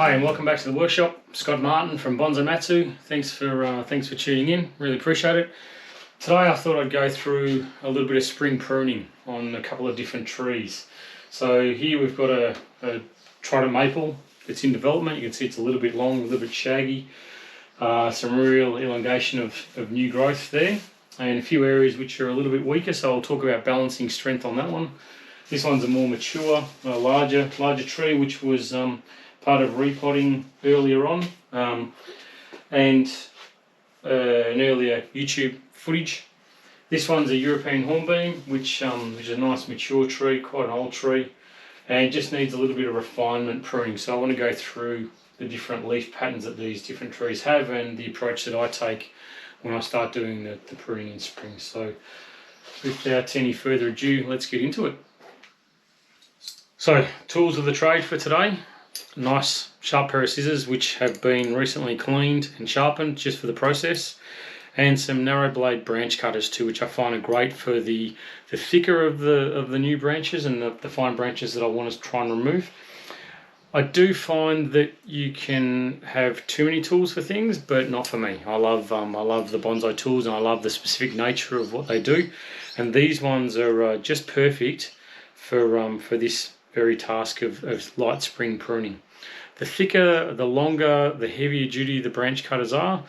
Hi and welcome back to the workshop. Scott Martin from Bonsai Matsu. Thanks for tuning in. Really appreciate it. Today I thought I'd go through a little bit of spring pruning on a couple of different trees. So here we've got a Trident Maple. It's in development. You can see it's a little bit long, a little bit shaggy. Some real elongation of new growth there, and a few areas which are a little bit weaker. So I'll talk about balancing strength on that one. This one's a more mature, larger tree, which was part of repotting earlier on, and an earlier YouTube footage. This one's a European Hornbeam, which is a nice mature tree, quite an old tree, and just needs a little bit of refinement pruning. So I want to go through the different leaf patterns that these different trees have and the approach that I take when I start doing the pruning in spring. So without any further ado, let's get into it. So tools of the trade for today. Nice sharp pair of scissors which have been recently cleaned and sharpened just for the process, and some narrow blade branch cutters too, which I find are great for the thicker of the new branches and the fine branches that I want to try and remove. I do find that you can have too many tools for things, but not for me. I love the bonsai tools, and I love the specific nature of what they do, and these ones are just perfect for this very task of light spring pruning. The thicker, the longer, the heavier duty the branch cutters are,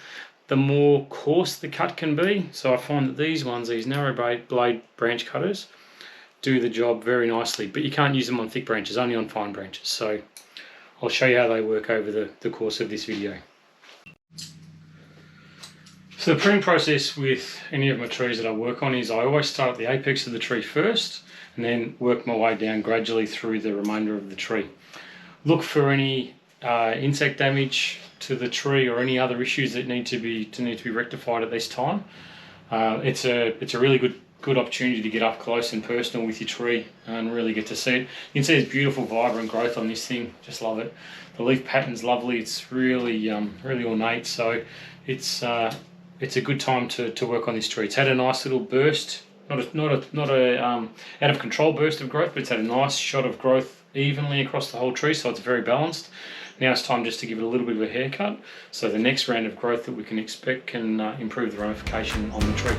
the more coarse the cut can be. So I find that these narrow blade branch cutters do the job very nicely, but you can't use them on thick branches, only on fine branches. So I'll show you how they work over the course of this video. So the pruning process with any of my trees that I work on is I always start at the apex of the tree first and then work my way down gradually through the remainder of the tree. Look for any insect damage to the tree or any other issues that need to be rectified at this time. It's a really good opportunity to get up close and personal with your tree and really get to see it. You can see there's beautiful vibrant growth on this thing. Just love it. The leaf pattern's lovely. It's really really ornate. So it's a good time to work on this tree. It's had a nice little burst, not a out of control burst of growth, but it's had a nice shot of growth evenly across the whole tree, so it's very balanced. Now it's time just to give it a little bit of a haircut, so the next round of growth that we can expect can improve the ramification on the tree.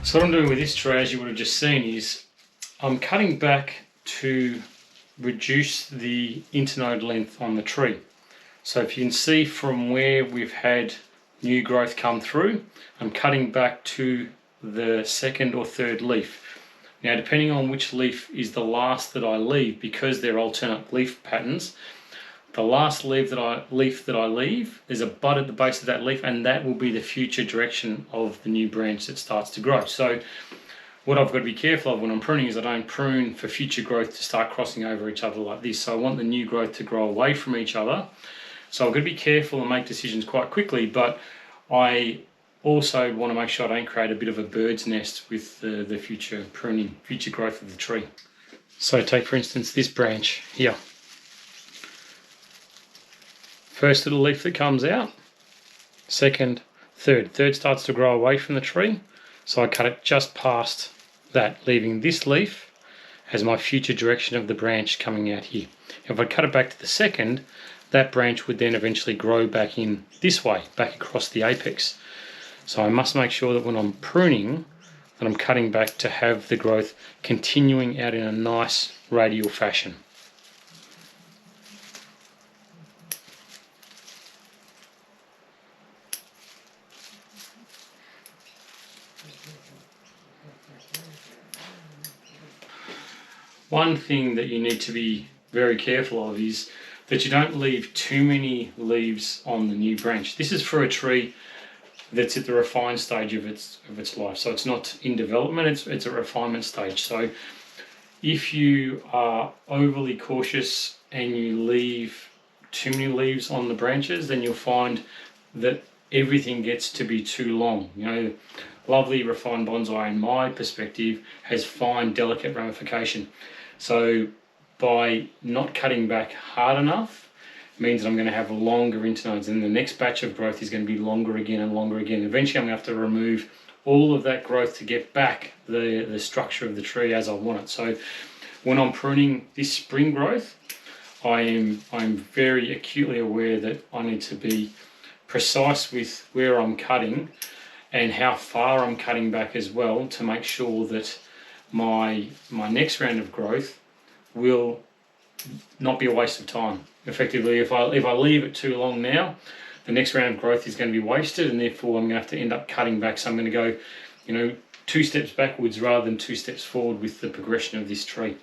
So what I'm doing with this tree, as you would have just seen, is I'm cutting back to reduce the internode length on the tree. So if you can see from where we've had new growth come through, I'm cutting back to the second or third leaf. Now, depending on which leaf is the last that I leave, because they're alternate leaf patterns, the last leaf that I leave, there's a bud at the base of that leaf, and that will be the future direction of the new branch that starts to grow. So what I've got to be careful of when I'm pruning is I don't prune for future growth to start crossing over each other like this. So I want the new growth to grow away from each other. So I've got to be careful and make decisions quite quickly, but I also want to make sure I don't create a bit of a bird's nest with the future pruning, future growth of the tree. So take for instance this branch here. First little leaf that comes out, second, third. Third starts to grow away from the tree, so I cut it just past that, leaving this leaf as my future direction of the branch coming out here. If I cut it back to the second, that branch would then eventually grow back in this way, back across the apex. So I must make sure that when I'm pruning, that I'm cutting back to have the growth continuing out in a nice radial fashion. One thing that you need to be very careful of is that you don't leave too many leaves on the new branch. This is for a tree that's at the refined stage of its life, so it's not in development, it's a refinement stage. So if you are overly cautious and you leave too many leaves on the branches, then you'll find that everything gets to be too long. You know, lovely refined bonsai, in my perspective, has fine, delicate ramification. So by not cutting back hard enough, means that I'm going to have longer internodes, and the next batch of growth is going to be longer again and longer again. Eventually I'm going to have to remove all of that growth to get back the structure of the tree as I want it. So when I'm pruning this spring growth, I'm very acutely aware that I need to be precise with where I'm cutting and how far I'm cutting back as well, to make sure that my next round of growth will not be a waste of time. Effectively, if I leave it too long now, the next round of growth is going to be wasted, and therefore I'm going to have to end up cutting back. So I'm going to go, 2 steps backwards rather than 2 steps forward with the progression of this tree.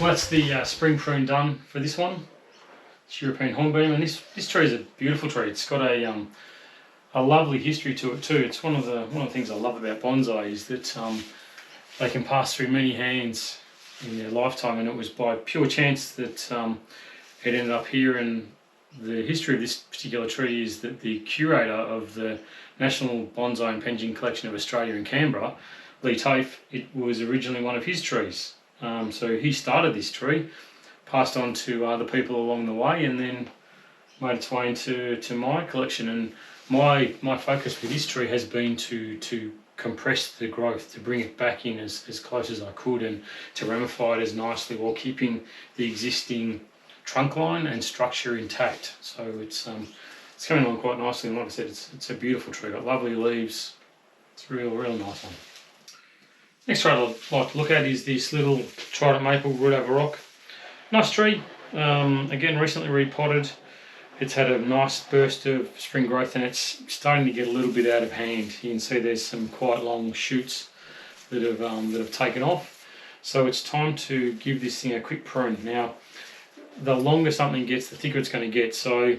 Well, that's the spring prune done for this one. It's European Hornbeam, and this tree is a beautiful tree. It's got a lovely history to it too. It's one of the things I love about bonsai is that they can pass through many hands in their lifetime, and it was by pure chance that it ended up here. And the history of this particular tree is that the curator of the National Bonsai and Pension Collection of Australia in Canberra, Lee Tafe, it was originally one of his trees. So he started this tree, passed on to other people along the way, and then made its way into my collection. And my focus with this tree has been to compress the growth, to bring it back in as close as I could, and to ramify it as nicely while keeping the existing trunk line and structure intact. So it's coming along quite nicely, and like I said, it's a beautiful tree. Got lovely leaves. It's a real nice one. Next tree I'd like to look at is this little Trident Maple root over rock. Nice tree. Again, recently repotted. It's had a nice burst of spring growth, and it's starting to get a little bit out of hand. You can see there's some quite long shoots that have taken off. So it's time to give this thing a quick prune. Now, the longer something gets, the thicker it's going to get. So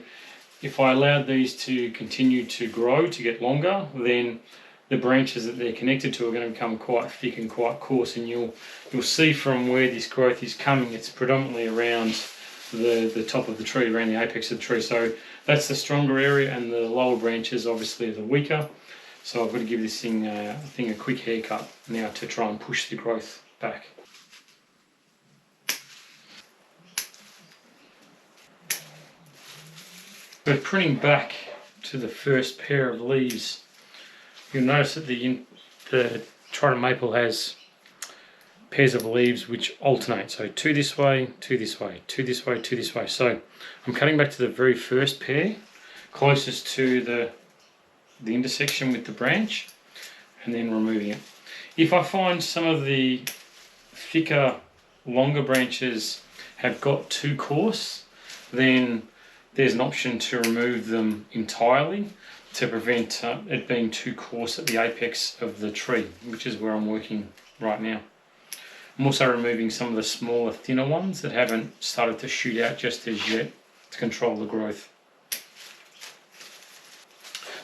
if I allowed these to continue to grow, to get longer, then the branches that they're connected to are going to become quite thick and quite coarse, and you'll see from where this growth is coming, it's predominantly around the top of the tree, around the apex of the tree. So that's the stronger area, and the lower branches obviously are the weaker. So I've got to give this thing a quick haircut now to try and push the growth back. But pruning back to the first pair of leaves, you'll notice that the Trident Maple has pairs of leaves which alternate. So 2 this way, 2 this way, 2 this way, 2 this way. So I'm cutting back to the very first pair, closest to the intersection with the branch, and then removing it. If I find some of the thicker, longer branches have got too coarse, then there's an option to remove them entirely, to prevent it being too coarse at the apex of the tree, which is where I'm working right now. I'm also removing some of the smaller, thinner ones that haven't started to shoot out just as yet, to control the growth.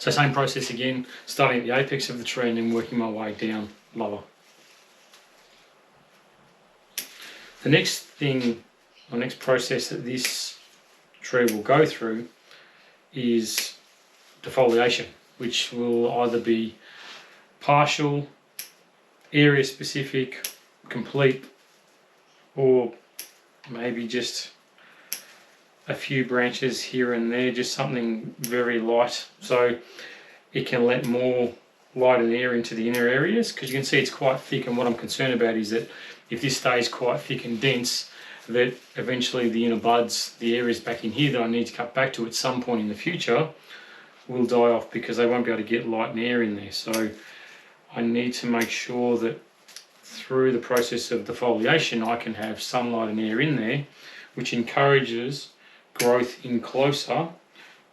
So same process again, starting at the apex of the tree and then working my way down lower. The next process that this tree will go through is defoliation, which will either be partial, area specific, complete, or maybe just a few branches here and there, just something very light, so it can let more light and air into the inner areas, because you can see it's quite thick. And what I'm concerned about is that if this stays quite thick and dense, that eventually the inner buds, the areas back in here that I need to cut back to at some point in the future, will die off because they won't be able to get light and air in there. So I need to make sure that through the process of defoliation I can have sunlight and air in there, which encourages growth in closer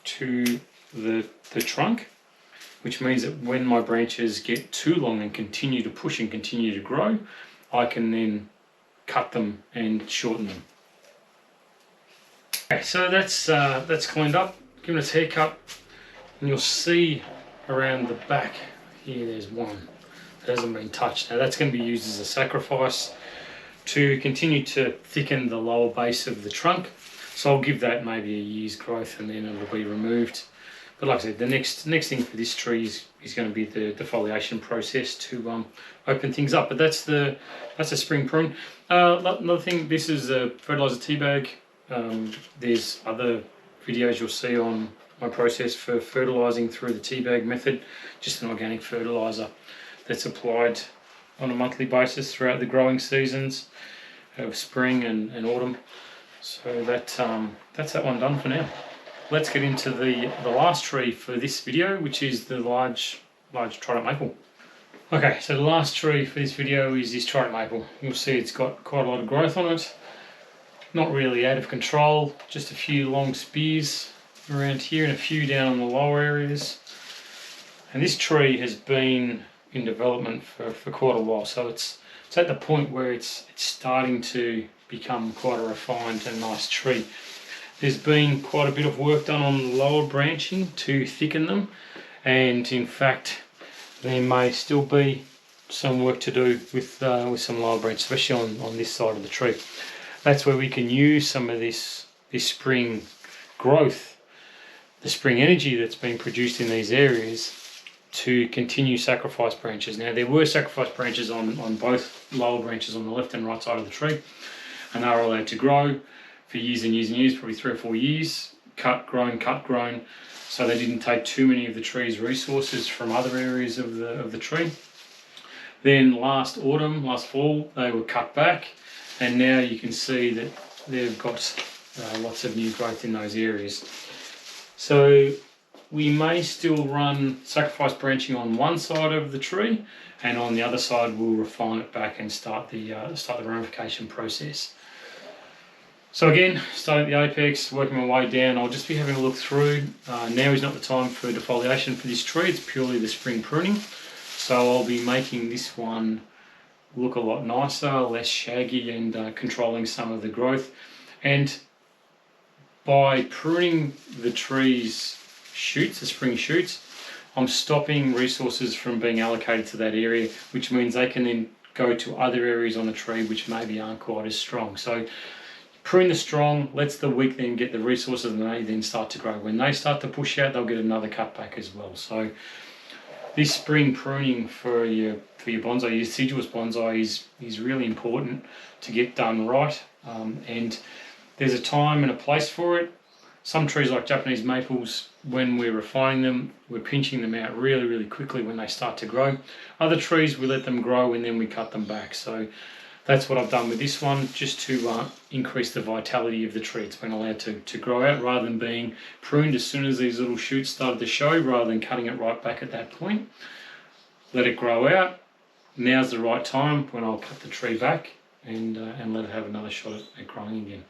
to the trunk, which means that when my branches get too long and continue to push and continue to grow, I can then cut them and shorten them. Okay, so that's cleaned up, given its haircut, and you'll see around the back here there's one that hasn't been touched. Now that's going to be used as a sacrifice to continue to thicken the lower base of the trunk. So I'll give that maybe a year's growth and then it'll be removed. But like I said, the next thing for this tree is going to be the defoliation process to open things up. But that's a spring prune. Another thing, this is a fertilizer tea bag. There's other videos you'll see on my process for fertilizing through the tea bag method, just an organic fertilizer that's applied on a monthly basis throughout the growing seasons of spring and autumn. So that's that one done for now. Let's get into the last tree for this video, which is the large trident maple. Okay, so the last tree for this video is this trident maple. You'll see it's got quite a lot of growth on it. Not really out of control, just a few long spears around here and a few down in the lower areas. And this tree has been in development for quite a while, so it's at the point where it's starting to become quite a refined and nice tree. There's been quite a bit of work done on the lower branching to thicken them, and in fact there may still be some work to do with some lower branches, especially on this side of the tree. That's where we can use some of this spring growth, the spring energy that's been produced in these areas, to continue sacrifice branches. Now there were sacrifice branches on both lower branches on the left and right side of the tree, and they were allowed to grow for years and years and years, probably 3 or 4 years, cut, grown, so they didn't take too many of the tree's resources from other areas of the tree. Then last fall, they were cut back, and now you can see that they've got lots of new growth in those areas. So we may still run sacrifice branching on one side of the tree, and on the other side we'll refine it back and start the ramification process. So again, starting at the apex, working my way down, I'll just be having a look through. Now is not the time for defoliation for this tree, it's purely the spring pruning. So I'll be making this one look a lot nicer, less shaggy, and controlling some of the growth. And by pruning the tree's shoots, the spring shoots, I'm stopping resources from being allocated to that area, which means they can then go to other areas on the tree which maybe aren't quite as strong. So prune the strong, lets the weak then get the resources, and they then start to grow. When they start to push out, they'll get another cutback as well. So this spring pruning for your bonsai, your deciduous bonsai, is really important to get done right. And there's a time and a place for it. Some trees like Japanese maples, when we're refining them, we're pinching them out really, really quickly when they start to grow. Other trees, we let them grow and then we cut them back. So that's what I've done with this one, just to increase the vitality of the tree. It's been allowed to grow out rather than being pruned as soon as these little shoots started to show, rather than cutting it right back at that point. Let it grow out. Now's the right time when I'll cut the tree back and let it have another shot at growing again.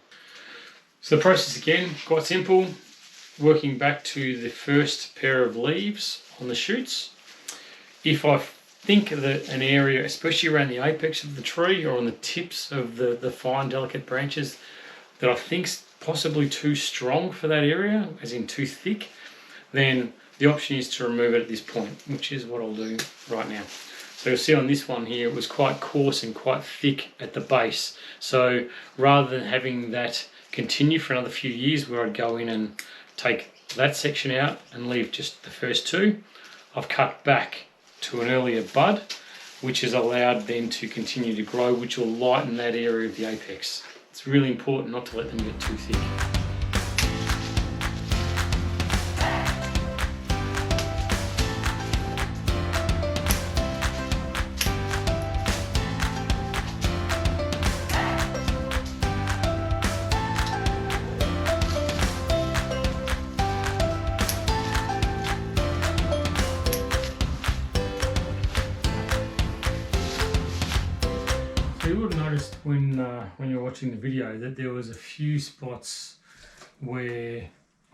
So the process again, quite simple. Working back to the first pair of leaves on the shoots. If I think that an area, especially around the apex of the tree or on the tips of the fine delicate branches, that I think's possibly too strong for that area, as in too thick, then the option is to remove it at this point, which is what I'll do right now. So you'll see on this one here, it was quite coarse and quite thick at the base. So rather than having that continue for another few years, where I'd go in and take that section out and leave just the first two, I've cut back to an earlier bud, which is allowed then to continue to grow, which will lighten that area of the apex. It's really important not to let them get too thick. You would have noticed when you're watching the video that there was a few spots where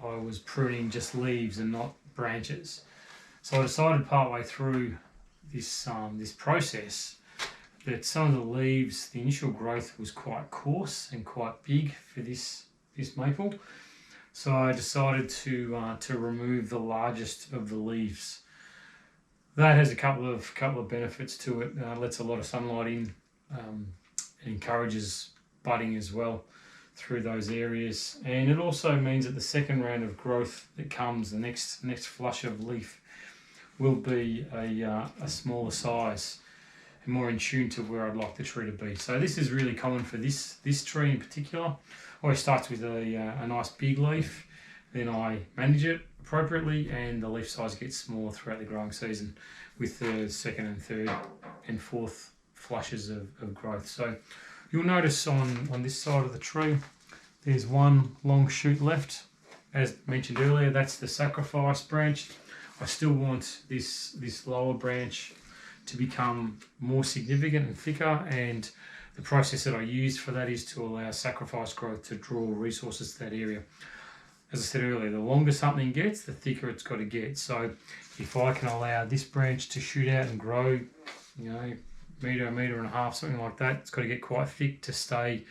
I was pruning just leaves and not branches. So I decided partway through this process that some of the leaves, the initial growth was quite coarse and quite big for this maple. So I decided to remove the largest of the leaves. That has a couple of benefits to it. Lets a lot of sunlight in, and encourages budding as well through those areas. And it also means that the second round of growth that comes, the next flush of leaf, will be a smaller size and more in tune to where I'd like the tree to be. So this is really common for this tree in particular. Always starts with a nice big leaf, then I manage it appropriately, and the leaf size gets smaller throughout the growing season with the second and third and fourth flushes of growth. So you'll notice on this side of the tree there's one long shoot left. As mentioned earlier, that's the sacrifice branch. I still want this lower branch to become more significant and thicker, and the process that I use for that is to allow sacrifice growth to draw resources to that area. As I said earlier, the longer something gets, the thicker it's got to get. So if I can allow this branch to shoot out and grow, metre and a half, something like that, it's got to get quite thick to stay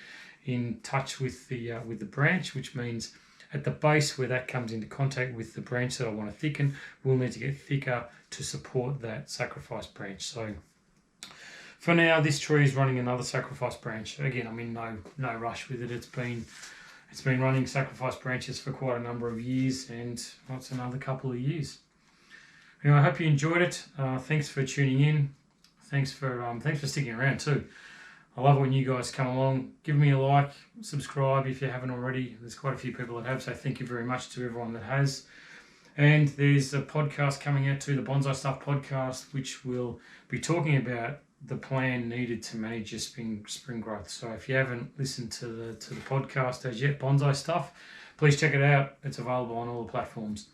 in touch with the branch, which means at the base where that comes into contact with the branch that I want to thicken, we'll need to get thicker to support that sacrifice branch. So for now, this tree is running another sacrifice branch. Again, I'm in no rush with it. It's been running sacrifice branches for quite a number of years, and it's another couple of years. Anyway, I hope you enjoyed it. Thanks for tuning in. Thanks for sticking around too. I love when you guys come along. Give me a like, subscribe if you haven't already. There's quite a few people that have, so thank you very much to everyone that has. And there's a podcast coming out too, the Bonsai Stuff podcast, which will be talking about the plan needed to manage your spring growth. So if you haven't listened to the podcast as yet, Bonsai Stuff, please check it out. It's available on all the platforms.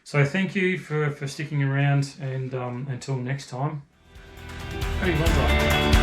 So thank you for sticking around, and until next time, happy bonsai.